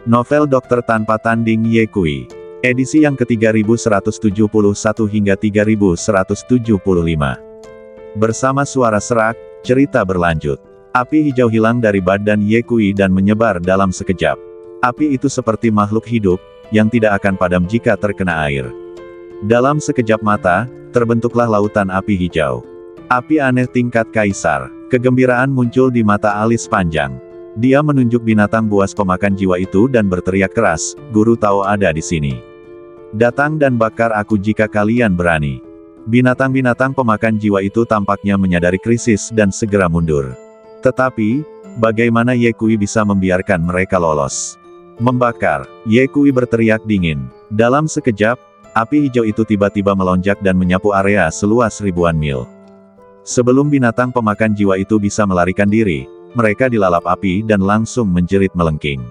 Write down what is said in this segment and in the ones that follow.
Novel Dokter Tanpa Tanding Ye Kui. Edisi yang ke-3171 hingga 3175. Bersama suara serak, cerita berlanjut. Api hijau hilang dari badan Ye Kui dan menyebar dalam sekejap. Api itu seperti makhluk hidup, yang tidak akan padam jika terkena air. Dalam sekejap mata, terbentuklah lautan api hijau. Api aneh tingkat kaisar. Kegembiraan muncul di mata alis panjang. Dia menunjuk binatang buas pemakan jiwa itu dan berteriak keras, "Guru Tao ada di sini. Datang dan bakar aku jika kalian berani." Binatang-binatang pemakan jiwa itu tampaknya menyadari krisis dan segera mundur. Tetapi, bagaimana Ye Kui bisa membiarkan mereka lolos? Membakar, Ye Kui berteriak dingin. Dalam sekejap, api hijau itu tiba-tiba melonjak dan menyapu area seluas ribuan mil. Sebelum binatang pemakan jiwa itu bisa melarikan diri, mereka dilalap api dan langsung menjerit melengking.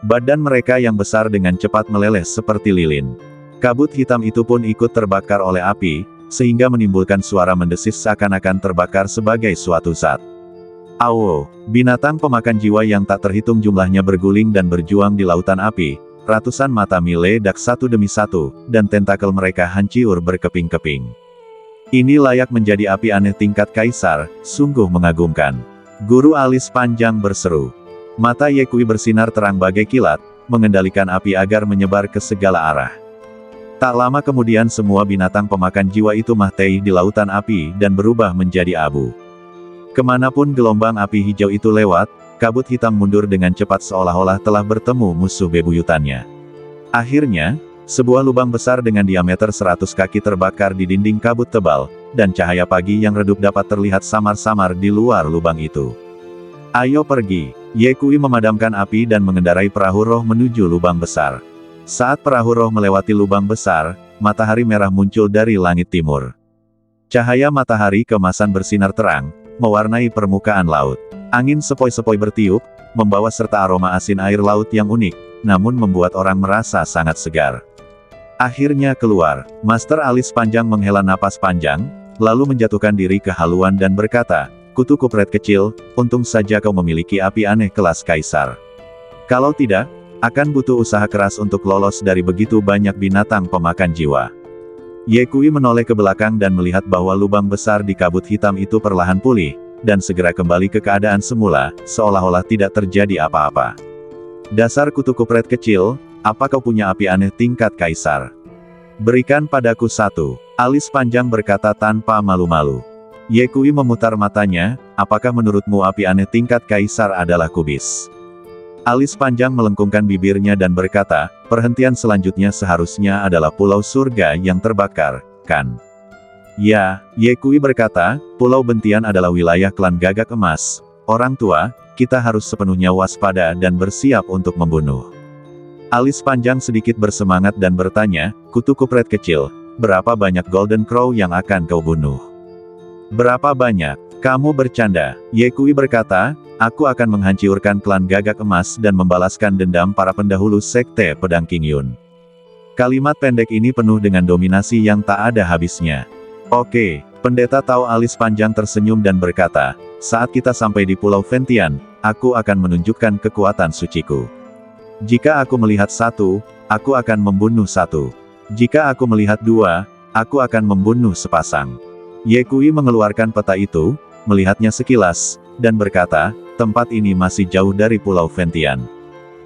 Badan mereka yang besar dengan cepat meleleh seperti lilin. Kabut hitam itu pun ikut terbakar oleh api, sehingga menimbulkan suara mendesis seakan-akan terbakar sebagai suatu zat. Awo, binatang pemakan jiwa yang tak terhitung jumlahnya berguling dan berjuang di lautan api, ratusan mata meledak satu demi satu, dan tentakel mereka hancur berkeping-keping. Ini layak menjadi api aneh tingkat kaisar, sungguh mengagumkan. Guru alis panjang berseru. Mata Ye Kui bersinar terang bagai kilat, mengendalikan api agar menyebar ke segala arah. Tak lama kemudian semua binatang pemakan jiwa itu mati di lautan api dan berubah menjadi abu. Kemanapun gelombang api hijau itu lewat, kabut hitam mundur dengan cepat seolah-olah telah bertemu musuh bebuyutannya. Akhirnya, sebuah lubang besar dengan diameter 100 kaki terbakar di dinding kabut tebal, dan cahaya pagi yang redup dapat terlihat samar-samar di luar lubang itu. Ayo pergi. Ye Kui memadamkan api dan mengendarai perahu roh menuju lubang besar. Saat perahu roh melewati lubang besar, matahari merah muncul dari langit timur. Cahaya matahari keemasan bersinar terang, mewarnai permukaan laut. Angin sepoi-sepoi bertiup, membawa serta aroma asin air laut yang unik, namun membuat orang merasa sangat segar. Akhirnya keluar, Master alis panjang menghela napas panjang, lalu menjatuhkan diri ke haluan dan berkata, "Kutu kupret kecil, untung saja kau memiliki api aneh kelas kaisar. Kalau tidak, akan butuh usaha keras untuk lolos dari begitu banyak binatang pemakan jiwa." Ye Kui menoleh ke belakang dan melihat bahwa lubang besar di kabut hitam itu perlahan pulih, dan segera kembali ke keadaan semula, seolah-olah tidak terjadi apa-apa. "Dasar kutu kupret kecil, apa kau punya api aneh tingkat kaisar? Berikan padaku satu," alis panjang berkata tanpa malu-malu. Ye Kui memutar matanya, "Apakah menurutmu api aneh tingkat kaisar adalah kubis?" Alis panjang melengkungkan bibirnya dan berkata, "Perhentian selanjutnya seharusnya adalah pulau surga yang terbakar, kan?" "Ya," Ye Kui berkata, "Pulau Bentian adalah wilayah klan Gagak Emas. Orang tua, kita harus sepenuhnya waspada dan bersiap untuk membunuh." Alis panjang sedikit bersemangat dan bertanya, "Kutu kupret kecil, berapa banyak Golden Crow yang akan kau bunuh?" "Berapa banyak? Kamu bercanda." Ye Kui berkata, "Aku akan menghancurkan klan Gagak Emas dan membalaskan dendam para pendahulu sekte pedang King Yun." Kalimat pendek ini penuh dengan dominasi yang tak ada habisnya. "Oke." Pendeta Tao alis panjang tersenyum dan berkata, "Saat kita sampai di Pulau Ventian, aku akan menunjukkan kekuatan suciku. Jika aku melihat satu, aku akan membunuh satu. Jika aku melihat dua, aku akan membunuh sepasang." Ye Kui mengeluarkan peta itu, melihatnya sekilas, dan berkata, "Tempat ini masih jauh dari Pulau Ventian.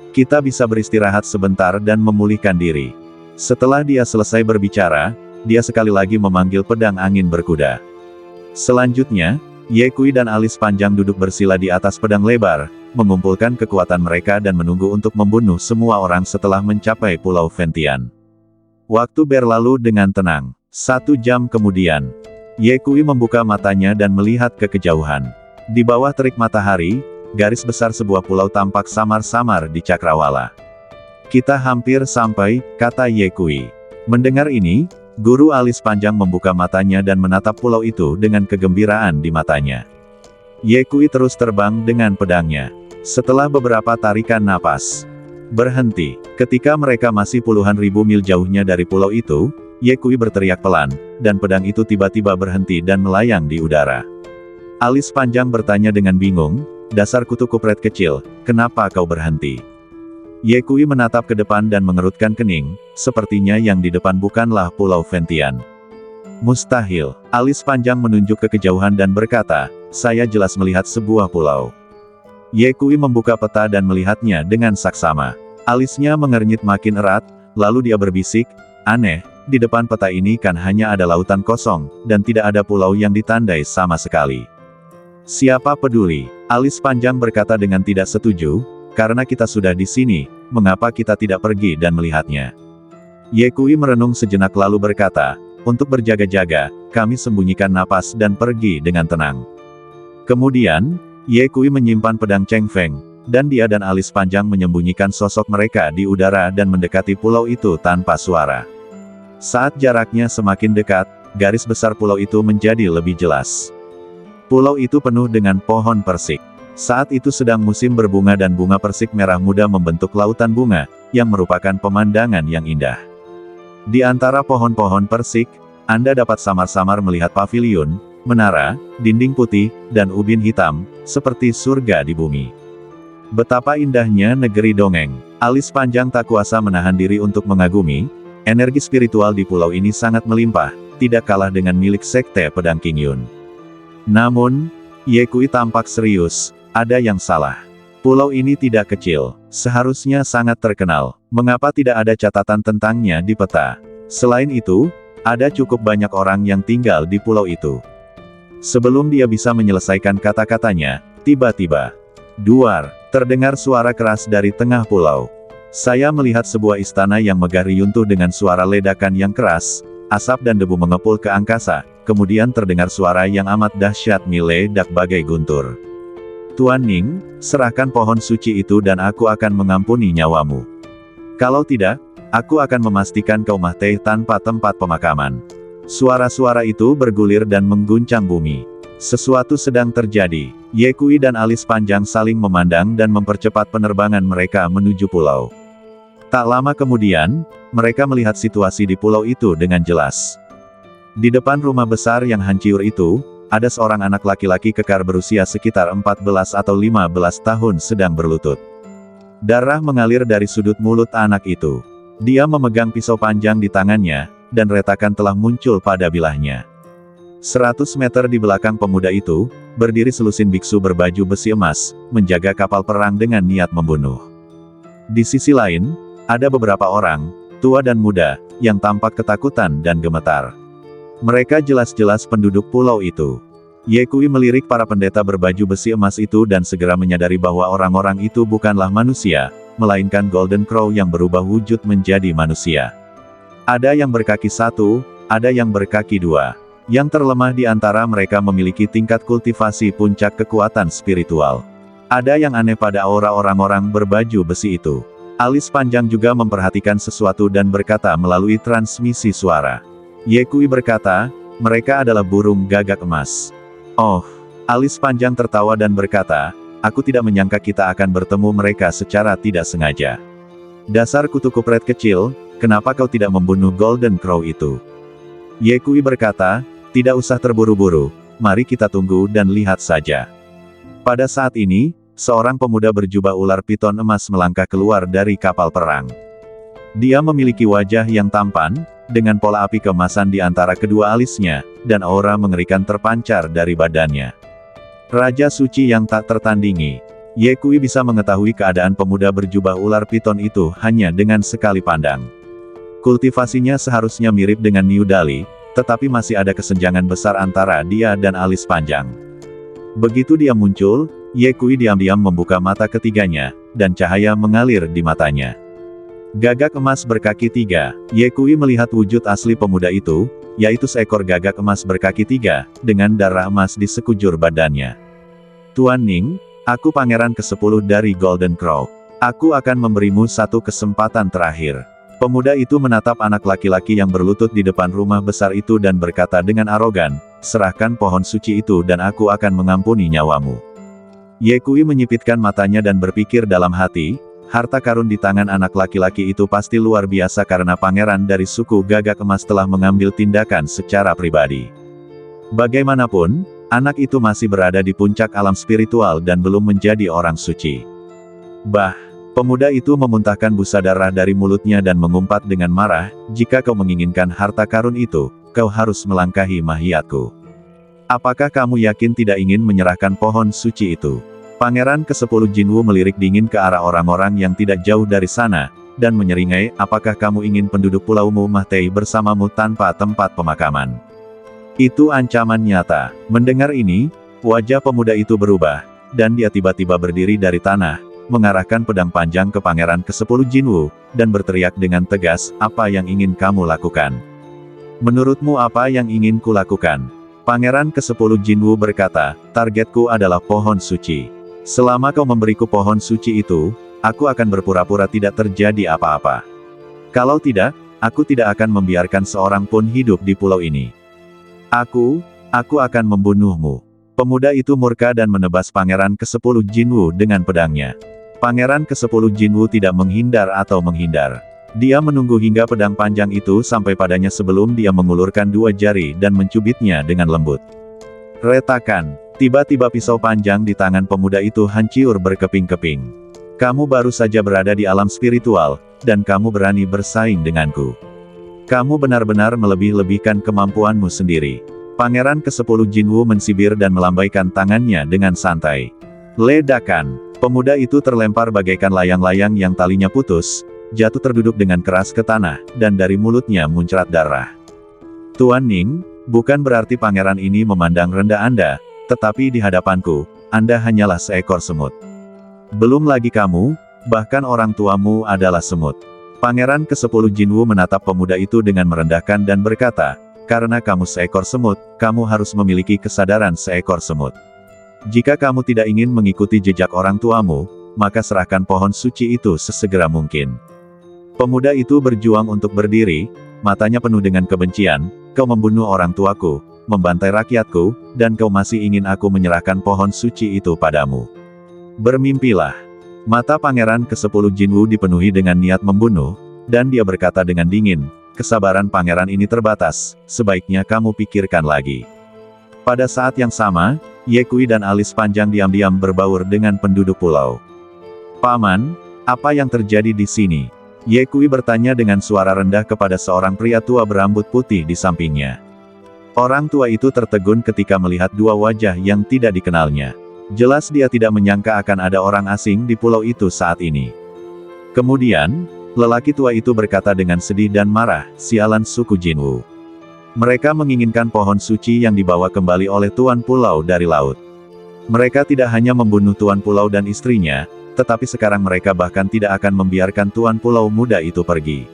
Kita bisa beristirahat sebentar dan memulihkan diri." Setelah dia selesai berbicara, dia sekali lagi memanggil pedang angin berkuda. Selanjutnya, Ye Kui dan alis panjang duduk bersila di atas pedang lebar, mengumpulkan kekuatan mereka dan menunggu untuk membunuh semua orang setelah mencapai Pulau Ventian. Waktu berlalu dengan tenang. 1 jam kemudian, Ye Kui membuka matanya dan melihat ke kejauhan. Di bawah terik matahari, garis besar sebuah pulau tampak samar-samar di cakrawala. "Kita hampir sampai," kata Ye Kui. Mendengar ini, guru alis panjang membuka matanya dan menatap pulau itu dengan kegembiraan di matanya. Ye Kui terus terbang dengan pedangnya. Setelah beberapa tarikan napas, berhenti. Ketika mereka masih puluhan ribu mil jauhnya dari pulau itu, Ye Kui berteriak pelan, dan pedang itu tiba-tiba berhenti dan melayang di udara. Alis panjang bertanya dengan bingung, "Dasar kutu kupret kecil, kenapa kau berhenti?" Ye Kui menatap ke depan dan mengerutkan kening, sepertinya yang di depan bukanlah Pulau Ventian. Mustahil. Alis panjang menunjuk ke kejauhan dan berkata, saya jelas melihat sebuah pulau. Ye Kui membuka peta dan melihatnya dengan saksama. Alisnya mengernyit makin erat, lalu dia berbisik, aneh, di depan peta ini kan hanya ada lautan kosong, dan tidak ada pulau yang ditandai sama sekali. Siapa peduli? Alis panjang berkata dengan tidak setuju, karena kita sudah di sini, mengapa kita tidak pergi dan melihatnya? Ye Kui merenung sejenak lalu berkata, untuk berjaga-jaga, kami sembunyikan napas dan pergi dengan tenang. Kemudian, Ye Kui menyimpan pedang Cheng Feng, dan dia dan alis panjang menyembunyikan sosok mereka di udara dan mendekati pulau itu tanpa suara. Saat jaraknya semakin dekat, garis besar pulau itu menjadi lebih jelas. Pulau itu penuh dengan pohon persik. Saat itu sedang musim berbunga dan bunga persik merah muda membentuk lautan bunga, yang merupakan pemandangan yang indah. Di antara pohon-pohon persik, Anda dapat samar-samar melihat paviliun, menara, dinding putih, dan ubin hitam, seperti surga di bumi. Betapa indahnya negeri dongeng. Alis panjang tak kuasa menahan diri untuk mengagumi, energi spiritual di pulau ini sangat melimpah, tidak kalah dengan milik sekte pedang King Yun. Namun, Ye Kui tampak serius, ada yang salah. Pulau ini tidak kecil, seharusnya sangat terkenal, mengapa tidak ada catatan tentangnya di peta? Selain itu, ada cukup banyak orang yang tinggal di pulau itu. Sebelum dia bisa menyelesaikan kata-katanya, tiba-tiba, duar, terdengar suara keras dari tengah pulau. Saya melihat sebuah istana yang megah runtuh dengan suara ledakan yang keras, asap dan debu mengepul ke angkasa, kemudian terdengar suara yang amat dahsyat meledak bagai guntur. Tuan Ning, serahkan pohon suci itu dan aku akan mengampuni nyawamu. Kalau tidak, aku akan memastikan kau mati tanpa tempat pemakaman. Suara-suara itu bergulir dan mengguncang bumi. Sesuatu sedang terjadi. Ye Kui dan alis panjang saling memandang dan mempercepat penerbangan mereka menuju pulau. Tak lama kemudian, mereka melihat situasi di pulau itu dengan jelas. Di depan rumah besar yang hancur itu, ada seorang anak laki-laki kekar berusia sekitar 14 atau 15 tahun sedang berlutut. Darah mengalir dari sudut mulut anak itu. Dia memegang pisau panjang di tangannya, dan retakan telah muncul pada bilahnya. 100 meter di belakang pemuda itu, berdiri selusin biksu berbaju besi emas, menjaga kapal perang dengan niat membunuh. Di sisi lain, ada beberapa orang, tua dan muda, yang tampak ketakutan dan gemetar. Mereka jelas-jelas penduduk pulau itu. Ye Kui melirik para pendeta berbaju besi emas itu dan segera menyadari bahwa orang-orang itu bukanlah manusia, melainkan Golden Crow yang berubah wujud menjadi manusia. Ada yang berkaki satu, ada yang berkaki dua. Yang terlemah di antara mereka memiliki tingkat kultivasi puncak kekuatan spiritual. Ada yang aneh pada aura orang-orang berbaju besi itu. Alis panjang juga memperhatikan sesuatu dan berkata melalui transmisi suara. Ye Kui berkata, mereka adalah burung gagak emas. Oh, alis panjang tertawa dan berkata, aku tidak menyangka kita akan bertemu mereka secara tidak sengaja. Dasar kutu kupret kecil, kenapa kau tidak membunuh Golden Crow itu? Ye Kui berkata, tidak usah terburu-buru, mari kita tunggu dan lihat saja. Pada saat ini, seorang pemuda berjubah ular piton emas melangkah keluar dari kapal perang. Dia memiliki wajah yang tampan, dengan pola api keemasan di antara kedua alisnya, dan aura mengerikan terpancar dari badannya. Raja suci yang tak tertandingi. Ye Kui bisa mengetahui keadaan pemuda berjubah ular piton itu hanya dengan sekali pandang. Kultivasinya seharusnya mirip dengan New Dali, tetapi masih ada kesenjangan besar antara dia dan alis panjang. Begitu dia muncul, Ye Kui diam-diam membuka mata ketiganya, dan cahaya mengalir di matanya. Gagak emas berkaki tiga. Ye Kui melihat wujud asli pemuda itu, yaitu seekor gagak emas berkaki tiga, dengan darah emas di sekujur badannya. Tuan Ning, aku pangeran ke-10 dari Golden Crow. Aku akan memberimu satu kesempatan terakhir. Pemuda itu menatap anak laki-laki yang berlutut di depan rumah besar itu dan berkata dengan arogan, serahkan pohon suci itu dan aku akan mengampuni nyawamu. Ye Kui menyipitkan matanya dan berpikir dalam hati, harta karun di tangan anak laki-laki itu pasti luar biasa karena pangeran dari suku gagak emas telah mengambil tindakan secara pribadi. Bagaimanapun, anak itu masih berada di puncak alam spiritual dan belum menjadi orang suci. Pemuda itu memuntahkan busa darah dari mulutnya dan mengumpat dengan marah, "Jika kau menginginkan harta karun itu, kau harus melangkahi mahiatku. Apakah kamu yakin tidak ingin menyerahkan pohon suci itu?" Pangeran ke-10 Jinwu melirik dingin ke arah orang-orang yang tidak jauh dari sana, dan menyeringai, "Apakah kamu ingin penduduk pulaumu mati bersamamu tanpa tempat pemakaman?" Itu ancaman nyata. Mendengar ini, wajah pemuda itu berubah, dan dia tiba-tiba berdiri dari tanah, mengarahkan pedang panjang ke Pangeran ke-10 Jinwu, dan berteriak dengan tegas, "Apa yang ingin kamu lakukan? Menurutmu apa yang ingin kulakukan?" Pangeran ke-10 Jinwu berkata, "Targetku adalah pohon suci. Selama kau memberiku pohon suci itu, aku akan berpura-pura tidak terjadi apa-apa. Kalau tidak, aku tidak akan membiarkan seorang pun hidup di pulau ini. Aku akan membunuhmu." Pemuda itu murka dan menebas Pangeran ke-10 Jinwu dengan pedangnya. Pangeran ke-10 Jinwu tidak menghindar atau menghindar. Dia menunggu hingga pedang panjang itu sampai padanya sebelum dia mengulurkan dua jari dan mencubitnya dengan lembut. Retakan. Tiba-tiba pisau panjang di tangan pemuda itu hancur berkeping-keping. "Kamu baru saja berada di alam spiritual, dan kamu berani bersaing denganku. Kamu benar-benar melebih-lebihkan kemampuanmu sendiri." Pangeran ke-10 Jinwu mensibir dan melambaikan tangannya dengan santai. Ledakan. Pemuda itu terlempar bagaikan layang-layang yang talinya putus, jatuh terduduk dengan keras ke tanah, dan dari mulutnya muncrat darah. "Tuan Ning, bukan berarti pangeran ini memandang rendah Anda, tetapi di hadapanku, Anda hanyalah seekor semut. Belum lagi kamu, bahkan orang tuamu adalah semut." Pangeran ke-10 Jinwu menatap pemuda itu dengan merendahkan dan berkata, "Karena kamu seekor semut, kamu harus memiliki kesadaran seekor semut. Jika kamu tidak ingin mengikuti jejak orang tuamu, maka serahkan pohon suci itu sesegera mungkin." Pemuda itu berjuang untuk berdiri, matanya penuh dengan kebencian. "Kau membunuh orang tuaku, membantai rakyatku, dan kau masih ingin aku menyerahkan pohon suci itu padamu. Bermimpilah." Mata Pangeran ke-10 Jinwu dipenuhi dengan niat membunuh, dan dia berkata dengan dingin, "Kesabaran pangeran ini terbatas, sebaiknya kamu pikirkan lagi." Pada saat yang sama, Ye Kui dan alis panjang diam-diam berbaur dengan penduduk pulau. "Paman, apa yang terjadi di sini?" Ye Kui bertanya dengan suara rendah kepada seorang pria tua berambut putih di sampingnya. Orang tua itu tertegun ketika melihat dua wajah yang tidak dikenalnya. Jelas dia tidak menyangka akan ada orang asing di pulau itu saat ini. Kemudian, lelaki tua itu berkata dengan sedih dan marah, "Sialan suku Jinwu. Mereka menginginkan pohon suci yang dibawa kembali oleh tuan pulau dari laut. Mereka tidak hanya membunuh tuan pulau dan istrinya, tetapi sekarang mereka bahkan tidak akan membiarkan tuan pulau muda itu pergi.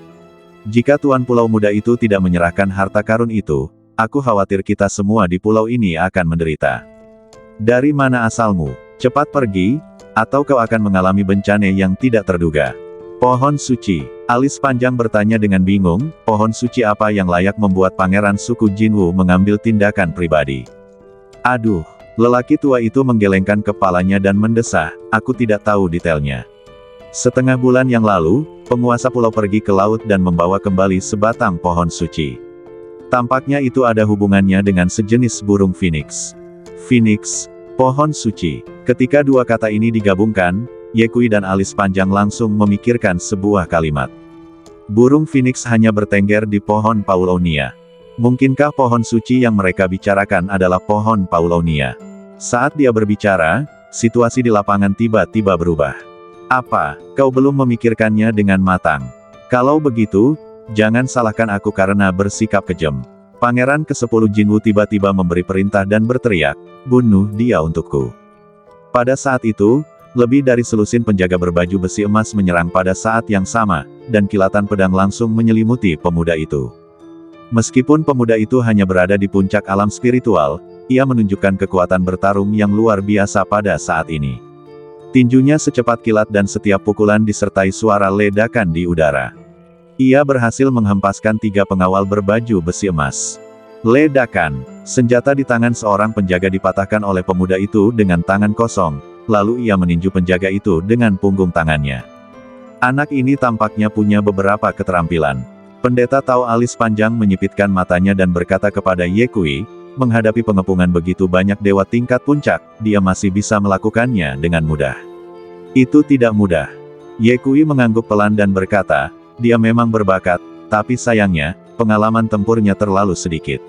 Jika tuan pulau muda itu tidak menyerahkan harta karun itu, aku khawatir kita semua di pulau ini akan menderita. Dari mana asalmu? Cepat pergi, atau kau akan mengalami bencana yang tidak terduga." "Pohon suci." Alis panjang bertanya dengan bingung, pohon suci apa yang layak membuat pangeran suku Jinwu mengambil tindakan pribadi? "Aduh." Lelaki tua itu menggelengkan kepalanya dan mendesah, "Aku tidak tahu detailnya. Setengah bulan yang lalu, penguasa pulau pergi ke laut dan membawa kembali sebatang pohon suci. Tampaknya itu ada hubungannya dengan sejenis burung phoenix." Phoenix, pohon suci. Ketika dua kata ini digabungkan, Ye Kui dan alis panjang langsung memikirkan sebuah kalimat. Burung phoenix hanya bertengger di pohon Paulownia. Mungkinkah pohon suci yang mereka bicarakan adalah pohon Paulownia? Saat dia berbicara, situasi di lapangan tiba-tiba berubah. "Apa, kau belum memikirkannya dengan matang? Kalau begitu, jangan salahkan aku karena bersikap kejam." Pangeran ke-10 Jinwu tiba-tiba memberi perintah dan berteriak, "Bunuh dia untukku." Pada saat itu, lebih dari selusin penjaga berbaju besi emas menyerang pada saat yang sama, dan kilatan pedang langsung menyelimuti pemuda itu. Meskipun pemuda itu hanya berada di puncak alam spiritual, ia menunjukkan kekuatan bertarung yang luar biasa pada saat ini. Tinjunya secepat kilat dan setiap pukulan disertai suara ledakan di udara. Ia berhasil menghempaskan 3 pengawal berbaju besi emas. Ledakan. Senjata di tangan seorang penjaga dipatahkan oleh pemuda itu dengan tangan kosong, lalu ia meninju penjaga itu dengan punggung tangannya. Anak ini tampaknya punya beberapa keterampilan. Pendeta Tao alis panjang menyipitkan matanya dan berkata kepada Ye Kui, menghadapi pengepungan begitu banyak dewa tingkat puncak, dia masih bisa melakukannya dengan mudah. Itu tidak mudah. Ye Kui mengangguk pelan dan berkata, dia memang berbakat, tapi sayangnya, pengalaman tempurnya terlalu sedikit.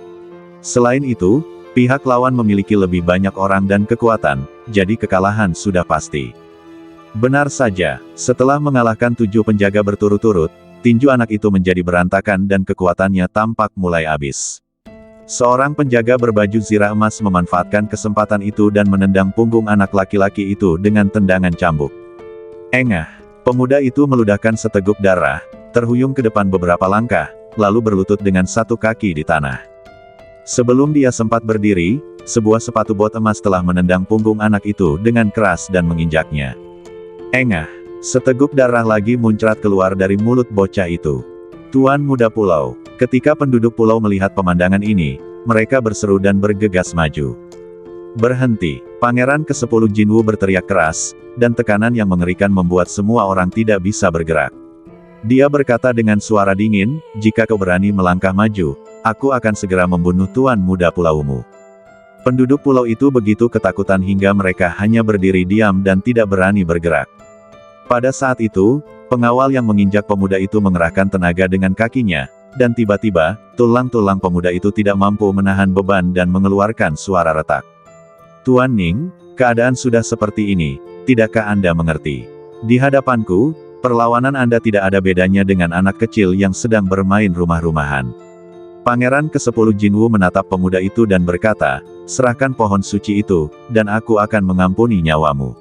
Selain itu, pihak lawan memiliki lebih banyak orang dan kekuatan, jadi kekalahan sudah pasti. Benar saja, setelah mengalahkan 7 penjaga berturut-turut, tinju anak itu menjadi berantakan dan kekuatannya tampak mulai habis. Seorang penjaga berbaju zirah emas memanfaatkan kesempatan itu dan menendang punggung anak laki-laki itu dengan tendangan cambuk. Engah! Pemuda itu meludahkan seteguk darah, terhuyung ke depan beberapa langkah, lalu berlutut dengan satu kaki di tanah. Sebelum dia sempat berdiri, sebuah sepatu bot emas telah menendang punggung anak itu dengan keras dan menginjaknya. Engah! Seteguk darah lagi muncrat keluar dari mulut bocah itu. Tuan Muda Pulau. Ketika penduduk pulau melihat pemandangan ini, mereka berseru dan bergegas maju. Berhenti! Pangeran ke-10 Jinwu berteriak keras, dan tekanan yang mengerikan membuat semua orang tidak bisa bergerak. Dia berkata dengan suara dingin, jika kau berani melangkah maju, aku akan segera membunuh Tuan Muda Pulaumu. Penduduk pulau itu begitu ketakutan hingga mereka hanya berdiri diam dan tidak berani bergerak. Pada saat itu, pengawal yang menginjak pemuda itu mengerahkan tenaga dengan kakinya, dan tiba-tiba, tulang-tulang pemuda itu tidak mampu menahan beban dan mengeluarkan suara retak. Tuan Ning, keadaan sudah seperti ini, tidakkah Anda mengerti? Di hadapanku, perlawanan Anda tidak ada bedanya dengan anak kecil yang sedang bermain rumah-rumahan. Pangeran ke-10 Jinwu menatap pemuda itu dan berkata, serahkan pohon suci itu, dan aku akan mengampuni nyawamu.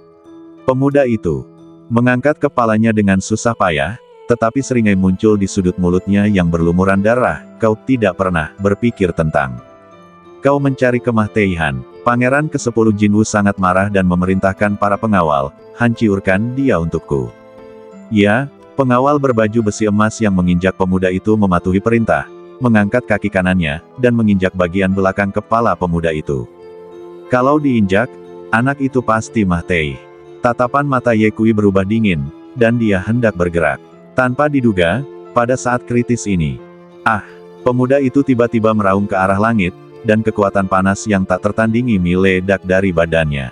Pemuda itu mengangkat kepalanya dengan susah payah, tetapi seringai muncul di sudut mulutnya yang berlumuran darah. Kau tidak pernah berpikir tentang kau mencari kemah Teihan. Pangeran ke-10 Jinwu sangat marah dan memerintahkan para pengawal, hancurkan dia untukku. Ya, pengawal berbaju besi emas yang menginjak pemuda itu mematuhi perintah, mengangkat kaki kanannya, dan menginjak bagian belakang kepala pemuda itu. Kalau diinjak, anak itu pasti mati. Tatapan mata Ye Kui berubah dingin, dan dia hendak bergerak. Tanpa diduga, pada saat kritis ini, pemuda itu tiba-tiba meraung ke arah langit, dan kekuatan panas yang tak tertandingi meledak dari badannya.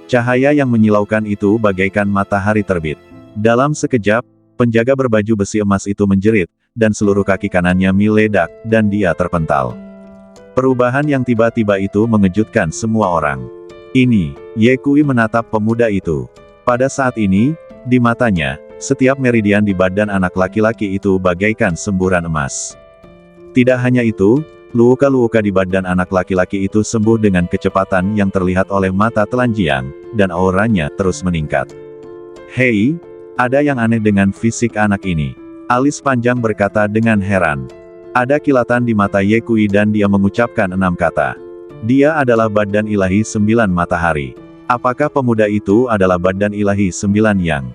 Cahaya yang menyilaukan itu bagaikan matahari terbit. Dalam sekejap, penjaga berbaju besi emas itu menjerit, dan seluruh kaki kanannya meledak, dan dia terpental. Perubahan yang tiba-tiba itu mengejutkan semua orang. Ini, Ye Kui menatap pemuda itu. Pada saat ini, di matanya, setiap meridian di badan anak laki-laki itu bagaikan semburan emas. Tidak hanya itu, luka-luka di badan anak laki-laki itu sembuh dengan kecepatan yang terlihat oleh mata telanjang, dan auranya terus meningkat. Hei, ada yang aneh dengan fisik anak ini. Alis panjang berkata dengan heran. Ada kilatan di mata Ye Kui dan dia mengucapkan 6 kata. Dia adalah badan ilahi 9 matahari. Apakah pemuda itu adalah badan ilahi 9 yang?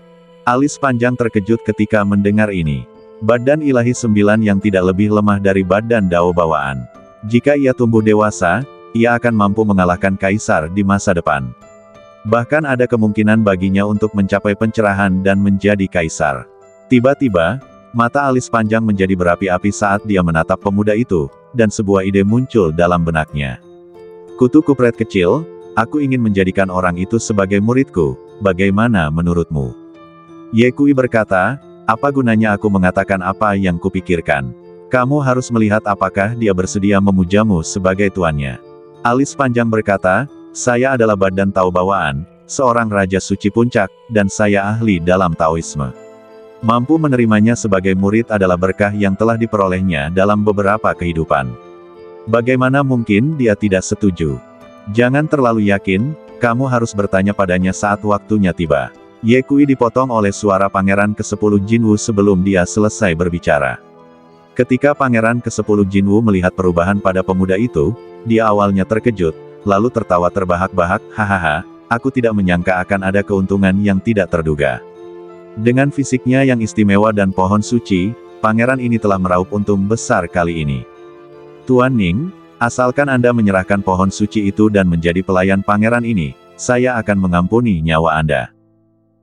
Alis panjang terkejut ketika mendengar ini. Badan ilahi 9 yang tidak lebih lemah dari badan Dao bawaan. Jika ia tumbuh dewasa, ia akan mampu mengalahkan kaisar di masa depan. Bahkan ada kemungkinan baginya untuk mencapai pencerahan dan menjadi kaisar. Tiba-tiba, mata alis panjang menjadi berapi-api saat dia menatap pemuda itu, dan sebuah ide muncul dalam benaknya. Kutu kupret kecil, aku ingin menjadikan orang itu sebagai muridku, bagaimana menurutmu? Ye Kui berkata, apa gunanya aku mengatakan apa yang kupikirkan? Kamu harus melihat apakah dia bersedia memujamu sebagai tuannya. Alis panjang berkata, saya adalah badan Tao bawaan, seorang raja suci puncak, dan saya ahli dalam Taoisme. Mampu menerimanya sebagai murid adalah berkah yang telah diperolehnya dalam beberapa kehidupan. Bagaimana mungkin dia tidak setuju? Jangan terlalu yakin, kamu harus bertanya padanya saat waktunya tiba. Ye Kui dipotong oleh suara Pangeran ke-10 Jinwu sebelum dia selesai berbicara. Ketika Pangeran ke-10 Jinwu melihat perubahan pada pemuda itu, dia awalnya terkejut, lalu tertawa terbahak-bahak, hahaha, aku tidak menyangka akan ada keuntungan yang tidak terduga. Dengan fisiknya yang istimewa dan pohon suci, pangeran ini telah meraup untung besar kali ini. Tuan Ning, asalkan Anda menyerahkan pohon suci itu dan menjadi pelayan pangeran ini, saya akan mengampuni nyawa Anda.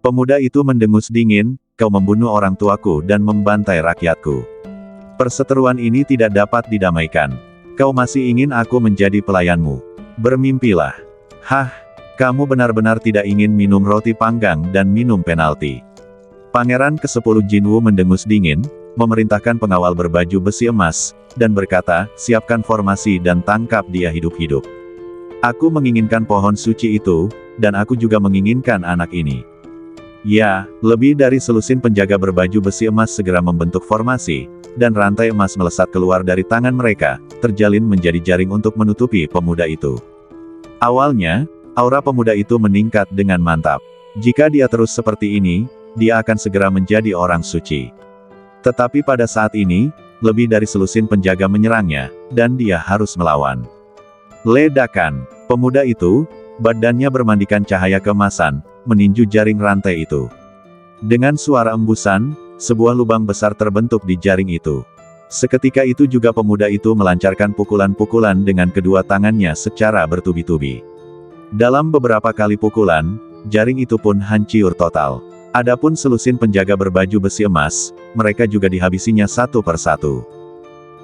Pemuda itu mendengus dingin, kau membunuh orang tuaku dan membantai rakyatku. Perseteruan ini tidak dapat didamaikan. Kau masih ingin aku menjadi pelayanmu. Bermimpilah. Hah, kamu benar-benar tidak ingin minum roti panggang dan minum penalti. Pangeran ke-10 Jinwu mendengus dingin, memerintahkan pengawal berbaju besi emas, dan berkata, siapkan formasi dan tangkap dia hidup-hidup. Aku menginginkan pohon suci itu, dan aku juga menginginkan anak ini. Ya, lebih dari selusin penjaga berbaju besi emas segera membentuk formasi, dan rantai emas melesat keluar dari tangan mereka, terjalin menjadi jaring untuk menutupi pemuda itu. Awalnya, aura pemuda itu meningkat dengan mantap. Jika dia terus seperti ini, dia akan segera menjadi orang suci. Tetapi pada saat ini, lebih dari selusin penjaga menyerangnya, dan dia harus melawan. Ledakan. Pemuda itu, badannya bermandikan cahaya keemasan, meninju jaring rantai itu. Dengan suara embusan, sebuah lubang besar terbentuk di jaring itu. Seketika itu juga pemuda itu melancarkan pukulan-pukulan dengan kedua tangannya secara bertubi-tubi. Dalam beberapa kali pukulan, jaring itu pun hancur total. Adapun selusin penjaga berbaju besi emas, mereka juga dihabisinya satu persatu.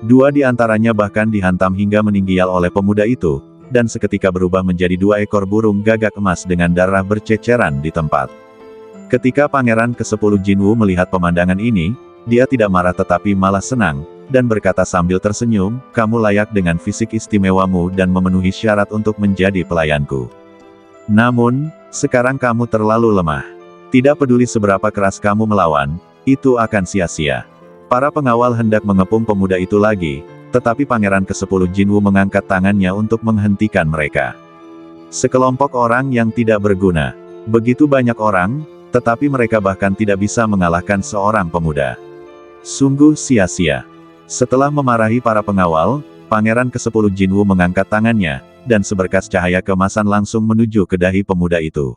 Dua di antaranya bahkan dihantam hingga meninggial oleh pemuda itu, dan seketika berubah menjadi 2 ekor burung gagak emas dengan darah berceceran di tempat. Ketika Pangeran ke-10 Jinwu melihat pemandangan ini, dia tidak marah tetapi malah senang, dan berkata sambil tersenyum, kamu layak dengan fisik istimewamu dan memenuhi syarat untuk menjadi pelayanku. Namun, sekarang kamu terlalu lemah. Tidak peduli seberapa keras kamu melawan, itu akan sia-sia. Para pengawal hendak mengepung pemuda itu lagi, tetapi Pangeran ke-10 Jinwu mengangkat tangannya untuk menghentikan mereka. Sekelompok orang yang tidak berguna. Begitu banyak orang, tetapi mereka bahkan tidak bisa mengalahkan seorang pemuda. Sungguh sia-sia. Setelah memarahi para pengawal, Pangeran ke-10 Jinwu mengangkat tangannya, dan seberkas cahaya keemasan langsung menuju ke dahi pemuda itu.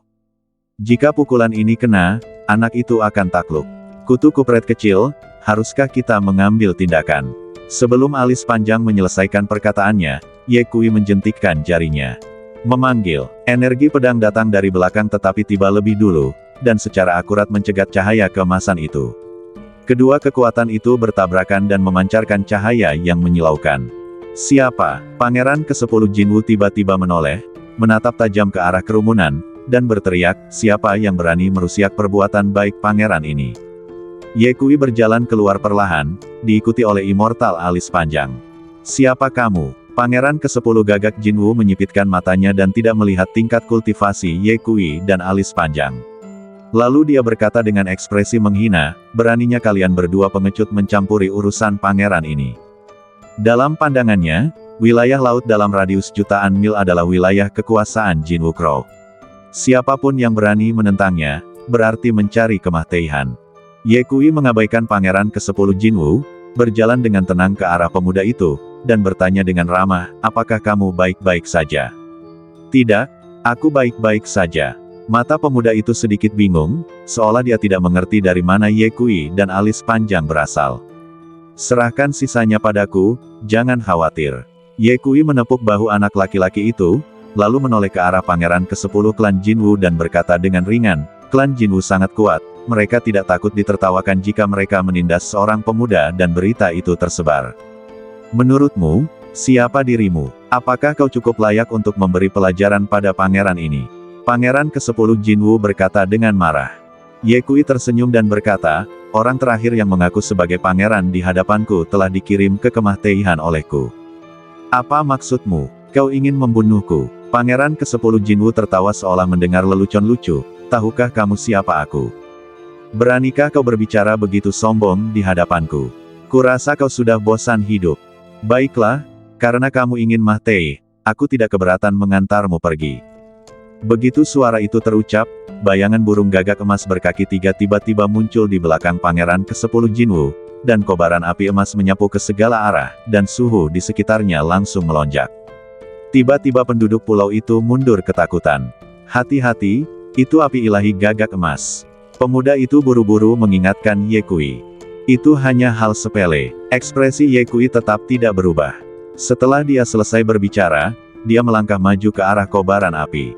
Jika pukulan ini kena, anak itu akan takluk. Kutu kupret kecil, haruskah kita mengambil tindakan? Sebelum alis panjang menyelesaikan perkataannya, Ye Kui menjentikkan jarinya. Memanggil. Energi pedang datang dari belakang tetapi tiba lebih dulu, dan secara akurat mencegat cahaya keemasan itu. Kedua kekuatan itu bertabrakan dan memancarkan cahaya yang menyilaukan. Siapa? Pangeran ke-10 Jinwu tiba-tiba menoleh, menatap tajam ke arah kerumunan, dan berteriak, siapa yang berani merusak perbuatan baik pangeran ini? Ye Kui berjalan keluar perlahan, diikuti oleh immortal alis panjang. Siapa kamu? Pangeran ke-10 Gagak Jinwu menyipitkan matanya dan tidak melihat tingkat kultivasi Ye Kui dan alis panjang. Lalu dia berkata dengan ekspresi menghina, beraninya kalian berdua pengecut mencampuri urusan pangeran ini. Dalam pandangannya, wilayah laut dalam radius jutaan mil adalah wilayah kekuasaan Jinwu Crow. Siapapun yang berani menentangnya, berarti mencari kematian. Ye Kui mengabaikan Pangeran ke-10 Jinwu, berjalan dengan tenang ke arah pemuda itu, dan bertanya dengan ramah, apakah kamu baik-baik saja? Tidak, aku baik-baik saja. Mata pemuda itu sedikit bingung, seolah dia tidak mengerti dari mana Ye Kui dan alis panjang berasal. Serahkan sisanya padaku, jangan khawatir. Ye Kui menepuk bahu anak laki-laki itu, lalu menoleh ke arah Pangeran ke-10 klan Jinwu dan berkata dengan ringan, klan Jinwu sangat kuat, mereka tidak takut ditertawakan jika mereka menindas seorang pemuda dan berita itu tersebar. Menurutmu, siapa dirimu? Apakah kau cukup layak untuk memberi pelajaran pada pangeran ini? Pangeran ke-10 Jinwu berkata dengan marah. Ye Kui tersenyum dan berkata, orang terakhir yang mengaku sebagai pangeran di hadapanku telah dikirim ke kematian olehku. Apa maksudmu? Kau ingin membunuhku? Pangeran ke-10 Jinwu tertawa seolah mendengar lelucon lucu, tahukah kamu siapa aku? Beranikah kau berbicara begitu sombong di hadapanku? Kurasa kau sudah bosan hidup. Baiklah, karena kamu ingin mati, aku tidak keberatan mengantarmu pergi. Begitu suara itu terucap, bayangan burung gagak emas berkaki 3 tiba-tiba muncul di belakang Pangeran ke-10 Jinwu, dan kobaran api emas menyapu ke segala arah, dan suhu di sekitarnya langsung melonjak. Tiba-tiba penduduk pulau itu mundur ketakutan. Hati-hati, itu api ilahi gagak emas. Pemuda itu buru-buru mengingatkan Ye Kui. Itu hanya hal sepele. Ekspresi Ye Kui tetap tidak berubah. Setelah dia selesai berbicara, dia melangkah maju ke arah kobaran api.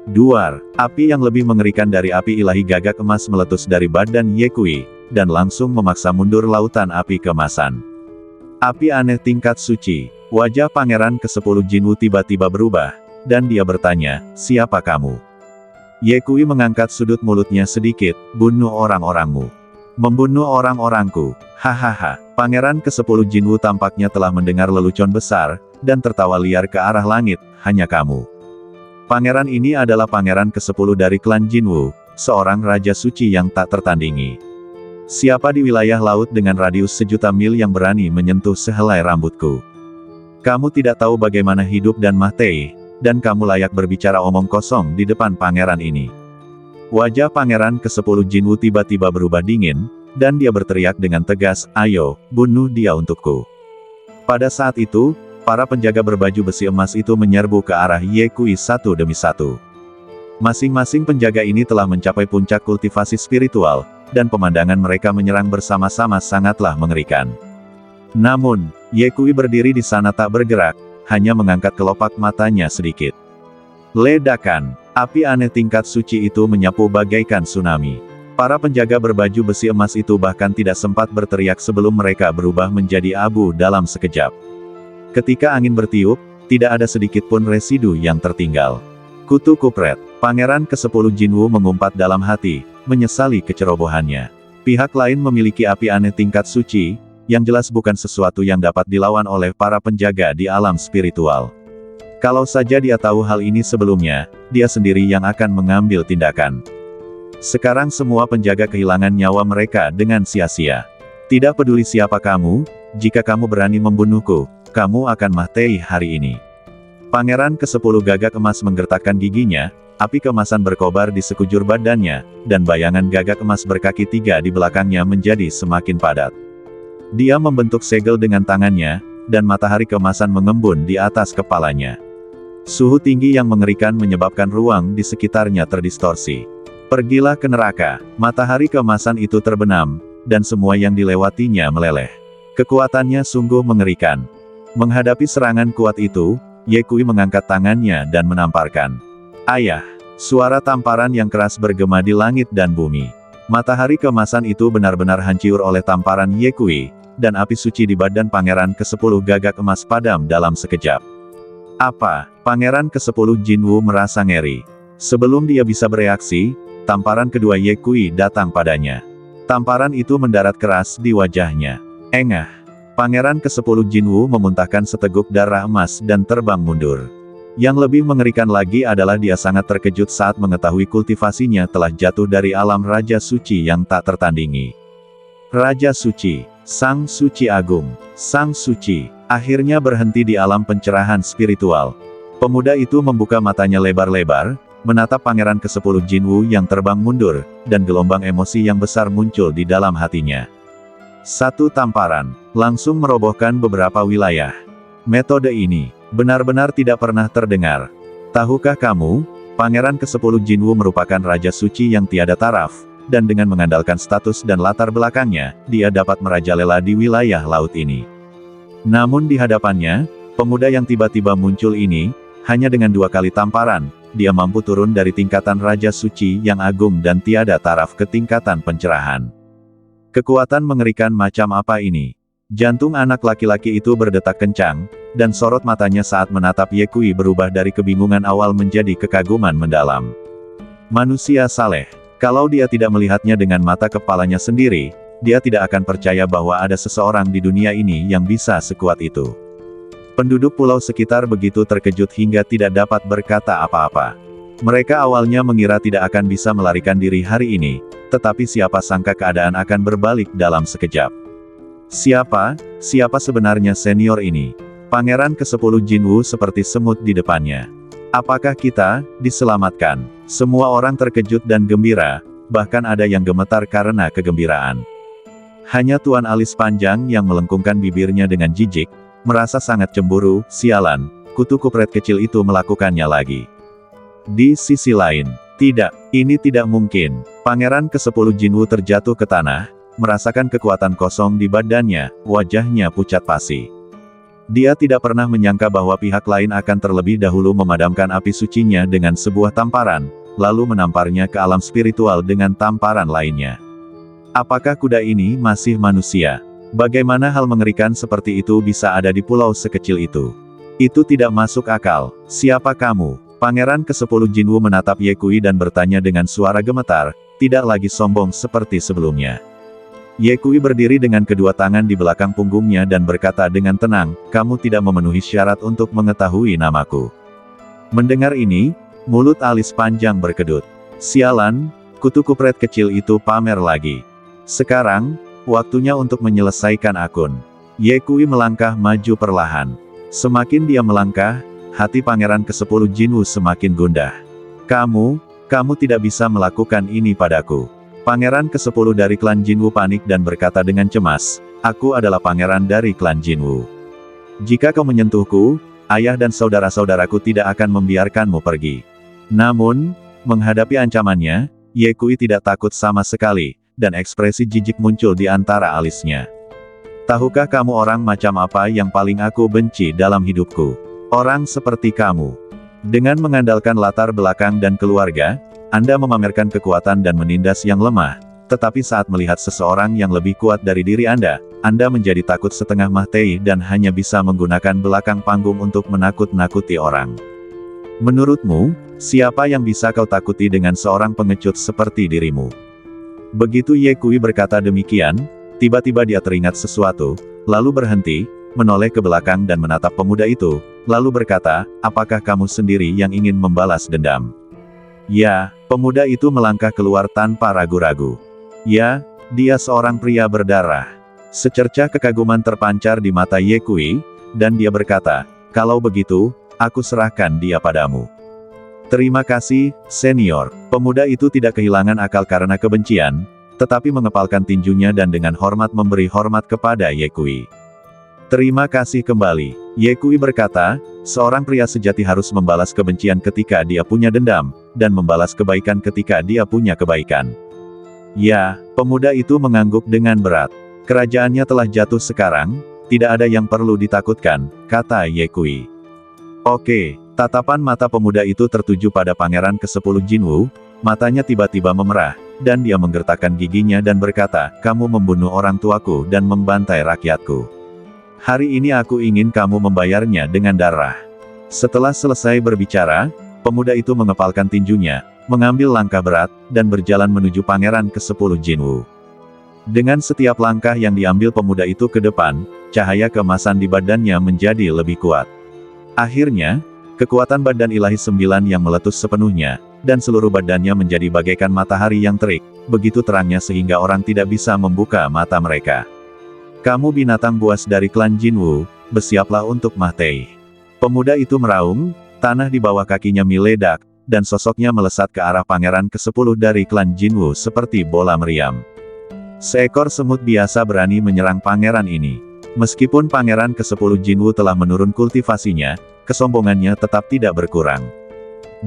Duar, api yang lebih mengerikan dari api ilahi gagak emas meletus dari badan Ye Kui, dan langsung memaksa mundur lautan api keemasan. Api aneh tingkat suci. Wajah Pangeran ke-10 Jinwu tiba-tiba berubah, dan dia bertanya, siapa kamu? Ye Kui mengangkat sudut mulutnya sedikit, bunuh orang-orangmu. Membunuh orang-orangku. Hahaha. Pangeran ke-10 Jinwu tampaknya telah mendengar lelucon besar, dan tertawa liar ke arah langit, hanya kamu. Pangeran ini adalah pangeran ke-10 dari klan Jinwu, seorang raja suci yang tak tertandingi. Siapa di wilayah laut dengan radius 1.000.000 mil yang berani menyentuh sehelai rambutku? Kamu tidak tahu bagaimana hidup dan mati, dan kamu layak berbicara omong kosong di depan pangeran ini. Wajah pangeran ke-10 Jinwu tiba-tiba berubah dingin, dan dia berteriak dengan tegas, ayo, bunuh dia untukku. Pada saat itu, para penjaga berbaju besi emas itu menyerbu ke arah Ye Kui satu demi satu. Masing-masing penjaga ini telah mencapai puncak kultivasi spiritual, dan pemandangan mereka menyerang bersama-sama sangatlah mengerikan. Namun, Ye Kui berdiri di sana tak bergerak, hanya mengangkat kelopak matanya sedikit. Ledakan, api aneh tingkat suci itu menyapu bagaikan tsunami. Para penjaga berbaju besi emas itu bahkan tidak sempat berteriak sebelum mereka berubah menjadi abu dalam sekejap. Ketika angin bertiup, tidak ada sedikit pun residu yang tertinggal. Kutu kupret, pangeran ke-10 Jinwu mengumpat dalam hati, menyesali kecerobohannya. Pihak lain memiliki api aneh tingkat suci, yang jelas bukan sesuatu yang dapat dilawan oleh para penjaga di alam spiritual. Kalau saja dia tahu hal ini sebelumnya, dia sendiri yang akan mengambil tindakan. Sekarang semua penjaga kehilangan nyawa mereka dengan sia-sia. Tidak peduli siapa kamu, jika kamu berani membunuhku, kamu akan mati hari ini. Pangeran ke-10 gagak emas menggertakkan giginya, api keemasan berkobar di sekujur badannya, dan bayangan gagak emas berkaki 3 di belakangnya menjadi semakin padat. Dia membentuk segel dengan tangannya, dan matahari keemasan mengembun di atas kepalanya. Suhu tinggi yang mengerikan menyebabkan ruang di sekitarnya terdistorsi. Pergilah ke neraka, matahari keemasan itu terbenam, dan semua yang dilewatinya meleleh. Kekuatannya sungguh mengerikan. Menghadapi serangan kuat itu, Ye Kui mengangkat tangannya dan menamparkan. Ayah! Suara tamparan yang keras bergema di langit dan bumi. Matahari keemasan itu benar-benar hancur oleh tamparan Ye Kui, dan api suci di badan pangeran ke-10 gagak emas padam dalam sekejap. Apa? Pangeran ke-10 Jinwu merasa ngeri. Sebelum dia bisa bereaksi, tamparan kedua Ye Kui datang padanya. Tamparan itu mendarat keras di wajahnya. Engah! Pangeran ke-10 Jinwu memuntahkan seteguk darah emas dan terbang mundur. Yang lebih mengerikan lagi adalah dia sangat terkejut saat mengetahui kultivasinya telah jatuh dari alam Raja Suci yang tak tertandingi. Raja Suci, Sang Suci Agung, Sang Suci, akhirnya berhenti di alam pencerahan spiritual. Pemuda itu membuka matanya lebar-lebar, menatap pangeran ke-10 Jinwu yang terbang mundur, dan gelombang emosi yang besar muncul di dalam hatinya. Satu tamparan, langsung merobohkan beberapa wilayah. Metode ini, benar-benar tidak pernah terdengar. Tahukah kamu, pangeran ke-10 Jinwu merupakan Raja Suci yang tiada taraf, dan dengan mengandalkan status dan latar belakangnya, dia dapat merajalela di wilayah laut ini. Namun di hadapannya, pemuda yang tiba-tiba muncul ini, hanya dengan 2 kali tamparan, dia mampu turun dari tingkatan Raja Suci yang agung dan tiada taraf ke tingkatan pencerahan. Kekuatan mengerikan macam apa ini? Jantung anak laki-laki itu berdetak kencang, dan sorot matanya saat menatap Ye Kui berubah dari kebingungan awal menjadi kekaguman mendalam. Manusia saleh. Kalau dia tidak melihatnya dengan mata kepalanya sendiri, dia tidak akan percaya bahwa ada seseorang di dunia ini yang bisa sekuat itu. Penduduk pulau sekitar begitu terkejut hingga tidak dapat berkata apa-apa. Mereka awalnya mengira tidak akan bisa melarikan diri hari ini, tetapi siapa sangka keadaan akan berbalik dalam sekejap. Siapa sebenarnya senior ini? Pangeran ke-10 Jinwu seperti semut di depannya. Apakah kita diselamatkan? Semua orang terkejut dan gembira, bahkan ada yang gemetar karena kegembiraan. Hanya Tuan Alis Panjang yang melengkungkan bibirnya dengan jijik, merasa sangat cemburu. Sialan, kutu kupret kecil itu melakukannya lagi. Di sisi lain, tidak, ini tidak mungkin. Pangeran ke-10 Jinwu terjatuh ke tanah, merasakan kekuatan kosong di badannya, wajahnya pucat pasi. Dia tidak pernah menyangka bahwa pihak lain akan terlebih dahulu memadamkan api sucinya dengan sebuah tamparan, lalu menamparnya ke alam spiritual dengan tamparan lainnya. Apakah kuda ini masih manusia? Bagaimana hal mengerikan seperti itu bisa ada di pulau sekecil itu? Itu tidak masuk akal. Siapa kamu? Pangeran ke-10 Jinwoo menatap Ye Kui dan bertanya dengan suara gemetar, tidak lagi sombong seperti sebelumnya. Ye Kui berdiri dengan kedua tangan di belakang punggungnya dan berkata dengan tenang, kamu tidak memenuhi syarat untuk mengetahui namaku. Mendengar ini, mulut alis panjang berkedut. Sialan, kutu kupret kecil itu pamer lagi. Sekarang, waktunya untuk menyelesaikan akun. Ye Kui melangkah maju perlahan. Semakin dia melangkah, hati Pangeran ke-10 Jinwoo semakin gundah. Kamu tidak bisa melakukan ini padaku. Pangeran ke-10 dari klan Jinwoo panik dan berkata dengan cemas, aku adalah pangeran dari klan Jinwoo. Jika kau menyentuhku, ayah dan saudara-saudaraku tidak akan membiarkanmu pergi. Namun, menghadapi ancamannya, Ye Kui tidak takut sama sekali, dan ekspresi jijik muncul di antara alisnya. Tahukah kamu orang macam apa yang paling aku benci dalam hidupku? Orang seperti kamu. Dengan mengandalkan latar belakang dan keluarga, Anda memamerkan kekuatan dan menindas yang lemah, tetapi saat melihat seseorang yang lebih kuat dari diri Anda menjadi takut setengah mati dan hanya bisa menggunakan belakang panggung untuk menakut-nakuti orang. Menurutmu, siapa yang bisa kau takuti dengan seorang pengecut seperti dirimu? Begitu Ye Kui berkata demikian, tiba-tiba dia teringat sesuatu, lalu berhenti, menoleh ke belakang dan menatap pemuda itu, lalu berkata, apakah kamu sendiri yang ingin membalas dendam? Ya, pemuda itu melangkah keluar tanpa ragu-ragu. Ya, dia seorang pria berdarah. Secercah kekaguman terpancar di mata Ye Kui, dan dia berkata, kalau begitu, aku serahkan dia padamu. Terima kasih, senior. Pemuda itu tidak kehilangan akal karena kebencian, tetapi mengepalkan tinjunya dan dengan hormat memberi hormat kepada Ye Kui. Terima kasih kembali. Ye Kui berkata, seorang pria sejati harus membalas kebencian ketika dia punya dendam, dan membalas kebaikan ketika dia punya kebaikan. Ya, pemuda itu mengangguk dengan berat. Kerajaannya telah jatuh sekarang, tidak ada yang perlu ditakutkan, kata Ye Kui. Oke, tatapan mata pemuda itu tertuju pada Pangeran ke-10 Jinwoo, matanya tiba-tiba memerah, dan dia menggertakkan giginya dan berkata, kamu membunuh orang tuaku dan membantai rakyatku. Hari ini aku ingin kamu membayarnya dengan darah. Setelah selesai berbicara, pemuda itu mengepalkan tinjunya, mengambil langkah berat, dan berjalan menuju Pangeran ke-10 Jinwoo. Dengan setiap langkah yang diambil pemuda itu ke depan, cahaya keemasan di badannya menjadi lebih kuat. Akhirnya, kekuatan badan ilahi 9 yang meletus sepenuhnya, dan seluruh badannya menjadi bagaikan matahari yang terik, begitu terangnya sehingga orang tidak bisa membuka mata mereka. Kamu binatang buas dari klan Jinwoo, bersiaplah untuk mati. Pemuda itu meraung, tanah di bawah kakinya meledak, dan sosoknya melesat ke arah Pangeran ke-10 dari klan Jinwoo seperti bola meriam. Seekor semut biasa berani menyerang pangeran ini. Meskipun Pangeran ke-10 Jinwoo telah menurun kultivasinya, kesombongannya tetap tidak berkurang.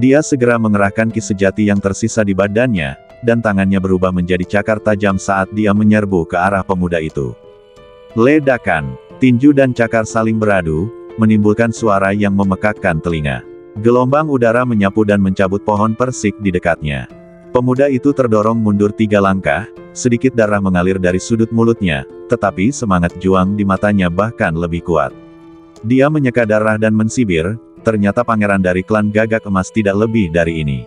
Dia segera mengerahkan ki sejati yang tersisa di badannya, dan tangannya berubah menjadi cakar tajam saat dia menyerbu ke arah pemuda itu. Ledakan, tinju dan cakar saling beradu, menimbulkan suara yang memekakkan telinga. Gelombang udara menyapu dan mencabut pohon persik di dekatnya. Pemuda itu terdorong mundur 3 langkah, sedikit darah mengalir dari sudut mulutnya, tetapi semangat juang di matanya bahkan lebih kuat. Dia menyeka darah dan mensibir, ternyata pangeran dari klan Gagak Emas tidak lebih dari ini.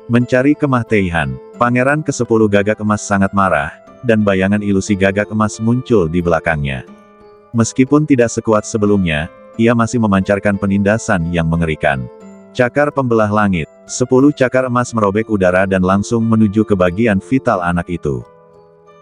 Mencari kematian, Pangeran ke-10 Gagak Emas sangat marah, dan bayangan ilusi Gagak Emas muncul di belakangnya. Meskipun tidak sekuat sebelumnya, ia masih memancarkan penindasan yang mengerikan. Cakar pembelah langit, 10 cakar emas merobek udara dan langsung menuju ke bagian vital anak itu.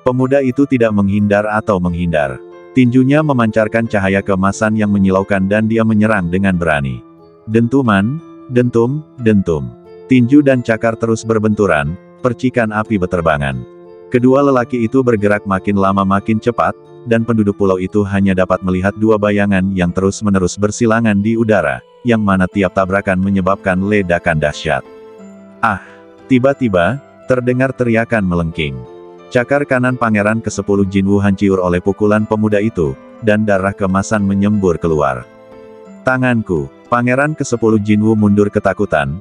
Pemuda itu tidak menghindar atau menghindar. Tinjunya memancarkan cahaya keemasan yang menyilaukan dan dia menyerang dengan berani. Dentuman, dentum, dentum. Tinju dan cakar terus berbenturan, percikan api beterbangan. Kedua lelaki itu bergerak makin lama makin cepat, dan penduduk pulau itu hanya dapat melihat 2 bayangan yang terus-menerus bersilangan di udara, yang mana tiap tabrakan menyebabkan ledakan dahsyat. Ah! Tiba-tiba, terdengar teriakan melengking. Cakar kanan Pangeran ke-10 Jinwoo hancur oleh pukulan pemuda itu, dan darah keemasan menyembur keluar. Tanganku! Pangeran ke-10 Jinwoo mundur ketakutan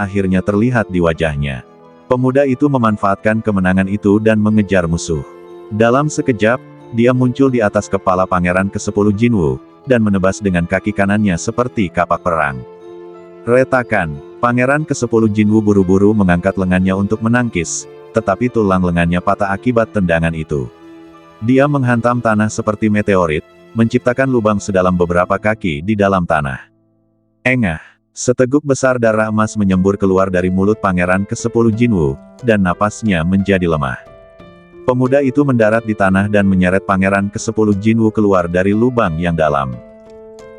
akhirnya terlihat di wajahnya. Pemuda itu memanfaatkan kemenangan itu dan mengejar musuh. Dalam sekejap, dia muncul di atas kepala Pangeran ke-10 Jinwoo, dan menebas dengan kaki kanannya seperti kapak perang. Retakan. Pangeran ke-10 Jinwoo buru-buru mengangkat lengannya untuk menangkis, tetapi tulang lengannya patah akibat tendangan itu. Dia menghantam tanah seperti meteorit, menciptakan lubang sedalam beberapa kaki di dalam tanah. Engah. Seteguk besar darah emas menyembur keluar dari mulut Pangeran ke-10 Jinwoo, dan napasnya menjadi lemah. Pemuda itu mendarat di tanah dan menyeret Pangeran ke-10 Jinwoo keluar dari lubang yang dalam.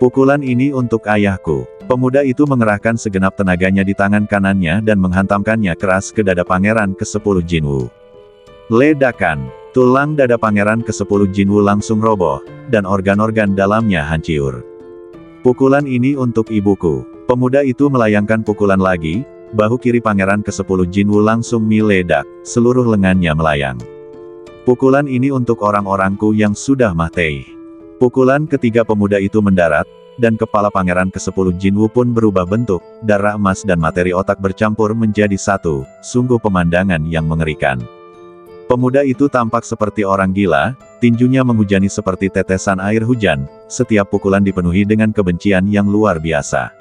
Pukulan ini untuk ayahku. Pemuda itu mengerahkan segenap tenaganya di tangan kanannya dan menghantamkannya keras ke dada Pangeran ke-10 Jinwoo. Ledakan. Tulang dada Pangeran ke-10 Jinwoo langsung roboh, dan organ-organ dalamnya hancur. Pukulan ini untuk ibuku. Pemuda itu melayangkan pukulan lagi, bahu kiri Pangeran ke-10 Jinwoo langsung meledak, seluruh lengannya melayang. Pukulan ini untuk orang-orangku yang sudah mati. Pukulan ketiga pemuda itu mendarat, dan kepala Pangeran ke-10 Jinwoo pun berubah bentuk, darah emas dan materi otak bercampur menjadi satu, sungguh pemandangan yang mengerikan. Pemuda itu tampak seperti orang gila, tinjunya menghujani seperti tetesan air hujan, setiap pukulan dipenuhi dengan kebencian yang luar biasa.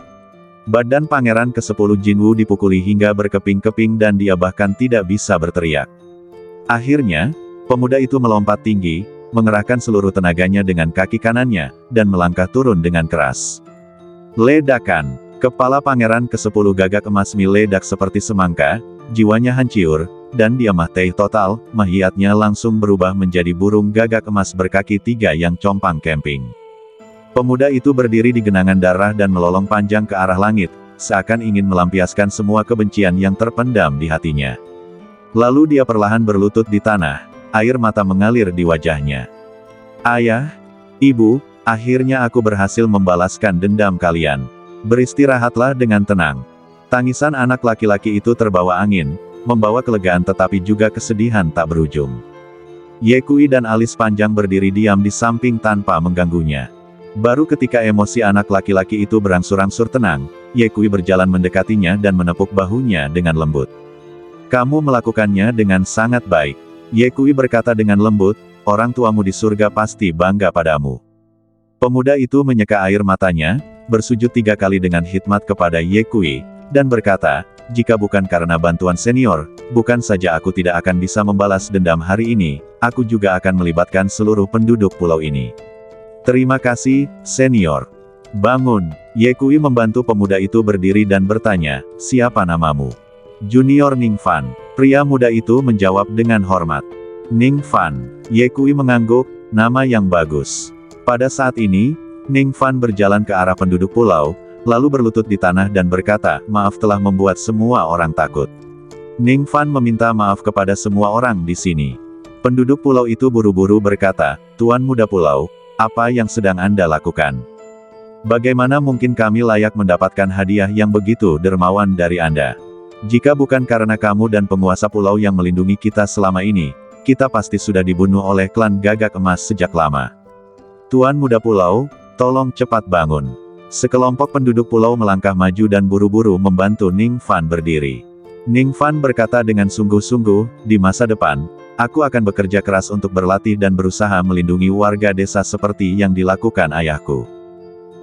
Badan Pangeran ke-10 Jinwoo dipukuli hingga berkeping-keping dan dia bahkan tidak bisa berteriak. Akhirnya, pemuda itu melompat tinggi, mengerahkan seluruh tenaganya dengan kaki kanannya, dan melangkah turun dengan keras. Ledakan. Kepala Pangeran ke-10 gagak emas meledak seperti semangka, jiwanya hancur, dan dia mati total, mahiyatnya langsung berubah menjadi burung gagak emas berkaki 3 yang compang camping. Pemuda itu berdiri di genangan darah dan melolong panjang ke arah langit, seakan ingin melampiaskan semua kebencian yang terpendam di hatinya. Lalu dia perlahan berlutut di tanah. Air mata mengalir di wajahnya. Ayah, ibu, akhirnya aku berhasil membalaskan dendam kalian. Beristirahatlah dengan tenang. Tangisan anak laki-laki itu terbawa angin, membawa kelegaan tetapi juga kesedihan tak berujung. Ye Kui dan alis panjang berdiri diam di samping tanpa mengganggunya. Baru ketika emosi anak laki-laki itu berangsur-angsur tenang, Ye Kui berjalan mendekatinya dan menepuk bahunya dengan lembut. Kamu melakukannya dengan sangat baik. Ye Kui berkata dengan lembut, orang tuamu di surga pasti bangga padamu. Pemuda itu menyeka air matanya, bersujud 3 kali dengan khidmat kepada Ye Kui, dan berkata, jika bukan karena bantuan senior, bukan saja aku tidak akan bisa membalas dendam hari ini, aku juga akan melibatkan seluruh penduduk pulau ini. Terima kasih, senior. Bangun. Ye Kui membantu pemuda itu berdiri dan bertanya, siapa namamu? Junior Ning Fan. Pria muda itu menjawab dengan hormat. Ning Fan. Ye Kui mengangguk, nama yang bagus. Pada saat ini, Ning Fan berjalan ke arah penduduk pulau, lalu berlutut di tanah dan berkata, maaf telah membuat semua orang takut. Ning Fan meminta maaf kepada semua orang di sini. Penduduk pulau itu buru-buru berkata, Tuan Muda Pulau, apa yang sedang Anda lakukan? Bagaimana mungkin kami layak mendapatkan hadiah yang begitu dermawan dari Anda? Jika bukan karena kamu dan penguasa pulau yang melindungi kita selama ini, kita pasti sudah dibunuh oleh klan gagak emas sejak lama. Tuan Muda Pulau, tolong cepat bangun. Sekelompok penduduk pulau melangkah maju dan buru-buru membantu Ning Fan berdiri. Ning Fan berkata dengan sungguh-sungguh, di masa depan, aku akan bekerja keras untuk berlatih dan berusaha melindungi warga desa seperti yang dilakukan ayahku.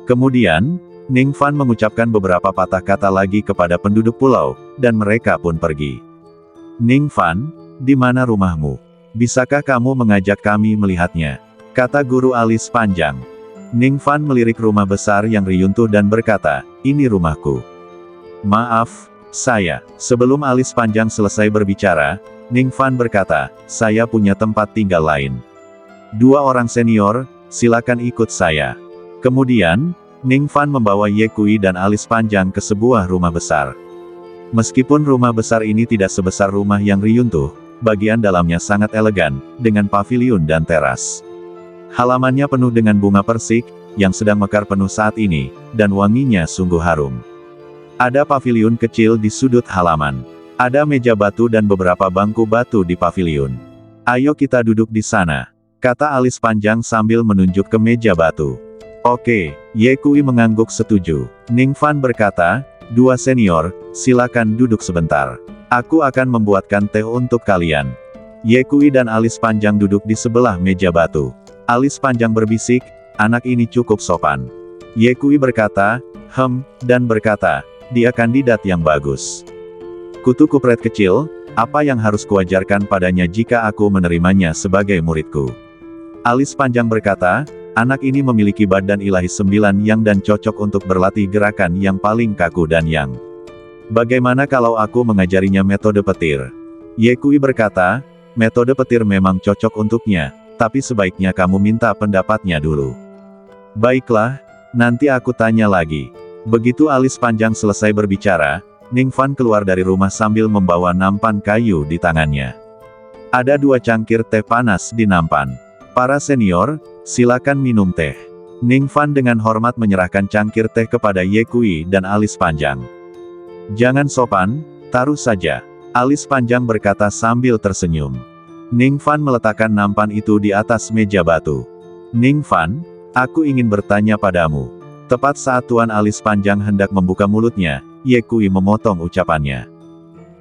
Kemudian, Ning Fan mengucapkan beberapa patah kata lagi kepada penduduk pulau, dan mereka pun pergi. Ning Fan, di mana rumahmu? Bisakah kamu mengajak kami melihatnya? Kata guru alis panjang. Ning Fan melirik rumah besar yang riyuntuh dan berkata, ini rumahku. Maaf, saya. Sebelum alis panjang selesai berbicara, Ning Fan berkata, saya punya tempat tinggal lain. 2 orang senior, silakan ikut saya. Kemudian, Ning Fan membawa Ye Kui dan alis panjang ke sebuah rumah besar. Meskipun rumah besar ini tidak sebesar rumah yang riyuntuh, bagian dalamnya sangat elegan, dengan paviliun dan teras. Halamannya penuh dengan bunga persik, yang sedang mekar penuh saat ini, dan wanginya sungguh harum. Ada paviliun kecil di sudut halaman. Ada meja batu dan beberapa bangku batu di paviliun. Ayo kita duduk di sana, kata alis panjang sambil menunjuk ke meja batu. Oke, Ye Kui mengangguk setuju. Ning Fan berkata, 2 senior, silakan duduk sebentar. Aku akan membuatkan teh untuk kalian. Ye Kui dan alis panjang duduk di sebelah meja batu. Alis panjang berbisik, anak ini cukup sopan. Ye Kui berkata, dan berkata, dia kandidat yang bagus. Kutu kupret kecil, apa yang harus kuajarkan padanya jika aku menerimanya sebagai muridku? Alis panjang berkata, anak ini memiliki badan ilahi 9 yang dan cocok untuk berlatih gerakan yang paling kaku dan yang. Bagaimana kalau aku mengajarinya metode petir? Ye Kui berkata, metode petir memang cocok untuknya, tapi sebaiknya kamu minta pendapatnya dulu. Baiklah, nanti aku tanya lagi. Begitu alis panjang selesai berbicara, Ning Fan keluar dari rumah sambil membawa nampan kayu di tangannya. Ada 2 cangkir teh panas di nampan. Para senior, silakan minum teh. Ning Fan dengan hormat menyerahkan cangkir teh kepada Ye Kui dan alis panjang. Jangan sopan, taruh saja. Alis panjang berkata sambil tersenyum. Ning Fan meletakkan nampan itu di atas meja batu. Ning Fan, aku ingin bertanya padamu. Tepat saat Tuan alis panjang hendak membuka mulutnya, Ye Kui memotong ucapannya.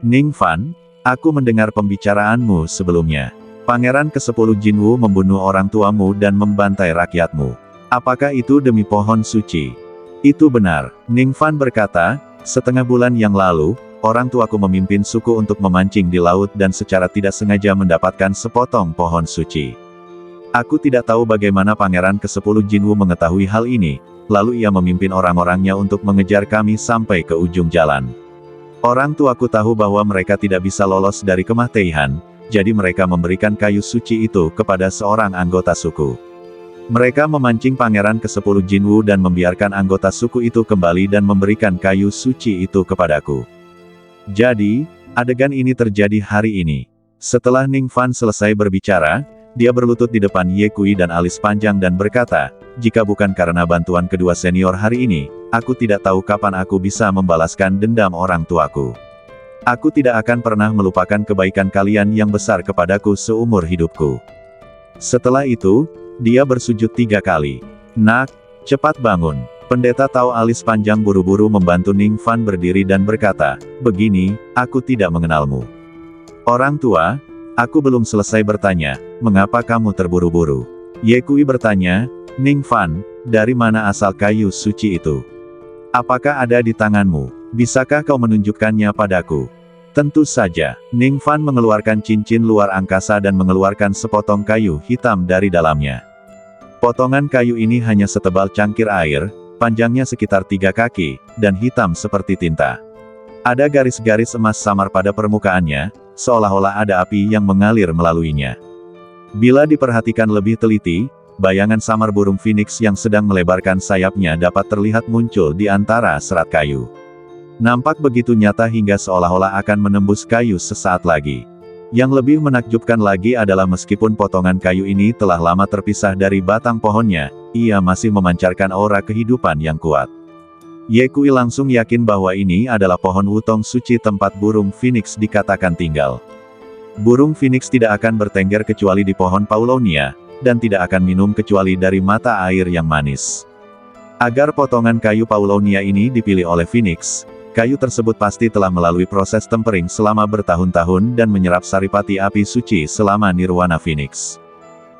Ning Fan, aku mendengar pembicaraanmu sebelumnya. Pangeran ke-10 Jinwu membunuh orang tuamu dan membantai rakyatmu. Apakah itu demi pohon suci? Itu benar, Ning Fan berkata, setengah bulan yang lalu, orang tuaku memimpin suku untuk memancing di laut dan secara tidak sengaja mendapatkan sepotong pohon suci. Aku tidak tahu bagaimana Pangeran ke-10 Jinwu mengetahui hal ini, lalu ia memimpin orang-orangnya untuk mengejar kami sampai ke ujung jalan. Orang tuaku tahu bahwa mereka tidak bisa lolos dari kemah Teihan, jadi mereka memberikan kayu suci itu kepada seorang anggota suku. Mereka memancing Pangeran ke-10 Jinwu dan membiarkan anggota suku itu kembali dan memberikan kayu suci itu kepadaku. Jadi, adegan ini terjadi hari ini. Setelah Ning Fan selesai berbicara, dia berlutut di depan Ye Kui dan alis panjang dan berkata, jika bukan karena bantuan kedua senior hari ini, aku tidak tahu kapan aku bisa membalaskan dendam orang tuaku. Aku tidak akan pernah melupakan kebaikan kalian yang besar kepadaku seumur hidupku. Setelah itu, dia bersujud 3 kali. Nak, cepat bangun. Pendeta Tao alis panjang buru-buru membantu Ning Fan berdiri dan berkata, begini, aku tidak mengenalmu. Orang tua, aku belum selesai bertanya, mengapa kamu terburu-buru? Ye Kui bertanya, Ning Fan, dari mana asal kayu suci itu? Apakah ada di tanganmu? Bisakah kau menunjukkannya padaku? Tentu saja, Ning Fan mengeluarkan cincin luar angkasa dan mengeluarkan sepotong kayu hitam dari dalamnya. Potongan kayu ini hanya setebal cangkir air, panjangnya sekitar 3 kaki, dan hitam seperti tinta. Ada garis-garis emas samar pada permukaannya, seolah-olah ada api yang mengalir melaluinya. Bila diperhatikan lebih teliti, bayangan samar burung phoenix yang sedang melebarkan sayapnya dapat terlihat muncul di antara serat kayu. Nampak begitu nyata hingga seolah-olah akan menembus kayu sesaat lagi. Yang lebih menakjubkan lagi adalah meskipun potongan kayu ini telah lama terpisah dari batang pohonnya, ia masih memancarkan aura kehidupan yang kuat. Ye Kui langsung yakin bahwa ini adalah pohon wutong suci tempat burung phoenix dikatakan tinggal. Burung phoenix tidak akan bertengger kecuali di pohon Paulonia, dan tidak akan minum kecuali dari mata air yang manis. Agar potongan kayu Paulonia ini dipilih oleh phoenix, kayu tersebut pasti telah melalui proses tempering selama bertahun-tahun dan menyerap saripati api suci selama nirwana phoenix.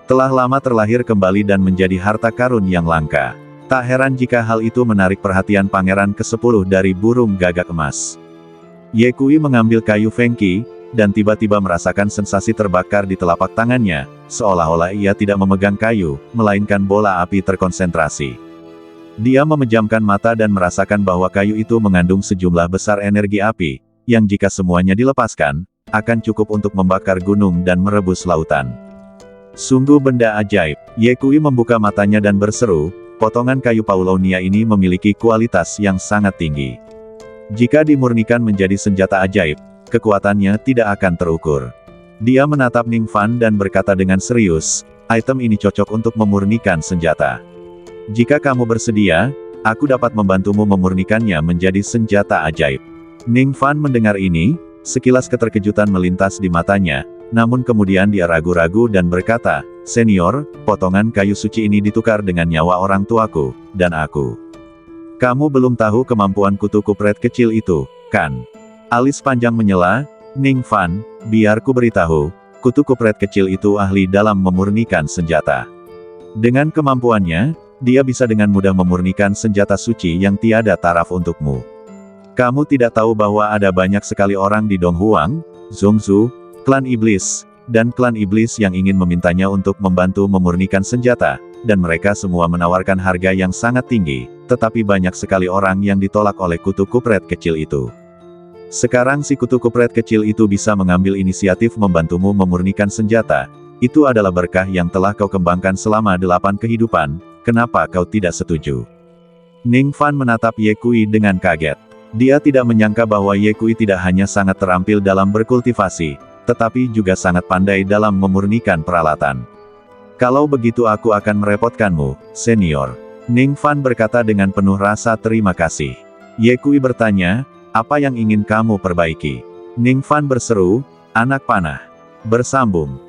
Telah lama terlahir kembali dan menjadi harta karun yang langka. Tak heran jika hal itu menarik perhatian Pangeran ke-10 dari burung gagak emas. Ye Kui mengambil kayu Fengqi, dan tiba-tiba merasakan sensasi terbakar di telapak tangannya, seolah-olah ia tidak memegang kayu, melainkan bola api terkonsentrasi. Dia memejamkan mata dan merasakan bahwa kayu itu mengandung sejumlah besar energi api, yang jika semuanya dilepaskan, akan cukup untuk membakar gunung dan merebus lautan. Sungguh benda ajaib. Ye Kui membuka matanya dan berseru, potongan kayu Paulonia ini memiliki kualitas yang sangat tinggi. Jika dimurnikan menjadi senjata ajaib, kekuatannya tidak akan terukur. Dia menatap Ning Fan dan berkata dengan serius, item ini cocok untuk memurnikan senjata. Jika kamu bersedia, aku dapat membantumu memurnikannya menjadi senjata ajaib. Ning Fan mendengar ini, sekilas keterkejutan melintas di matanya, namun kemudian dia ragu-ragu dan berkata, senior, potongan kayu suci ini ditukar dengan nyawa orang tuaku, dan aku. Kamu belum tahu kemampuan kutu kupret kecil itu, kan? Alis panjang menyela, Ning Fan, biar ku beritahu, kutu kupret kecil itu ahli dalam memurnikan senjata. Dengan kemampuannya, dia bisa dengan mudah memurnikan senjata suci yang tiada taraf untukmu. Kamu tidak tahu bahwa ada banyak sekali orang di Donghuang, Zhongzhou, klan iblis, dan klan iblis yang ingin memintanya untuk membantu memurnikan senjata, dan mereka semua menawarkan harga yang sangat tinggi, tetapi banyak sekali orang yang ditolak oleh kutu kupret kecil itu. Sekarang si kutu kupret kecil itu bisa mengambil inisiatif membantumu memurnikan senjata. Itu adalah berkah yang telah kau kembangkan selama 8 kehidupan, kenapa kau tidak setuju? Ning Fan menatap Ye Kui dengan kaget. Dia tidak menyangka bahwa Ye Kui tidak hanya sangat terampil dalam berkultivasi, tetapi juga sangat pandai dalam memurnikan peralatan. Kalau begitu aku akan merepotkanmu, senior. Ning Fan berkata dengan penuh rasa terima kasih. Ye Kui bertanya, apa yang ingin kamu perbaiki? Ning Fan berseru, anak panah. Bersambung.